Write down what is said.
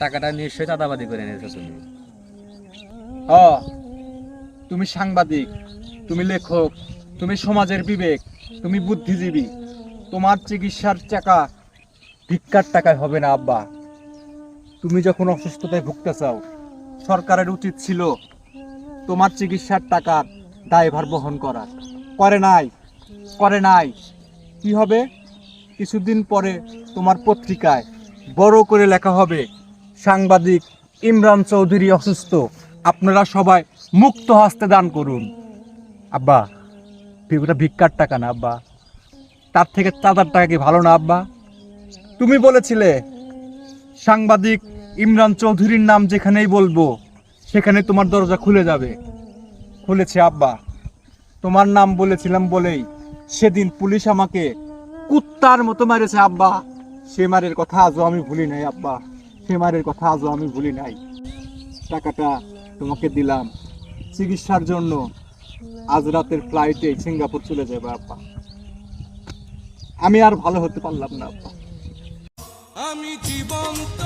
টাকাটা নিশ্চয়ই চাঁদাবাদি করে নিয়েছো তুমি। তুমি সাংবাদিক, তুমি লেখক, তুমি সমাজের বিবেক, তুমি বুদ্ধিজীবী। তোমার চিকিৎসার টাকা ভিক্ষার টাকায় হবে না আব্বা। তুমি যখন অসুস্থতায় ভুগতে চাও, সরকারের উচিত ছিল তোমার চিকিৎসার টাকার দায়ভার বহন করা। করে নাই। কি হবে? কিছুদিন পরে তোমার পত্রিকায় বড় করে লেখা হবে, সাংবাদিক ইমরান চৌধুরী অসুস্থ, আপনারা সবাই মুক্ত হস্তে দান করুন। আব্বা, ওটা ভিক্ষার টাকা না আব্বা, তার থেকে চাঁদার টাকা কি ভালো না আব্বা? তুমি বলেছিলে সাংবাদিক ইমরান চৌধুরীর নাম যেখানেই বলবো সেখানে তোমার দরজা খুলে যাবে। খুলেছে আব্বা। তোমার নাম বলেছিলাম বলেই সেদিন পুলিশ আমাকে কুত্তার মতো মারেছে আব্বা। সে মারের কথা আজও আমি ভুলি নাই আব্বা, সে মারের কথা আজও আমি ভুলি নাই। টাকাটা তোমাকে দিলাম চিকিৎসার জন্য। আজ রাতের ফ্লাইটে সিঙ্গাপুর চলে যাবে আব্বা। আমি আর ভালো হতে পারলাম না আব্বা। আমি জীবন্ত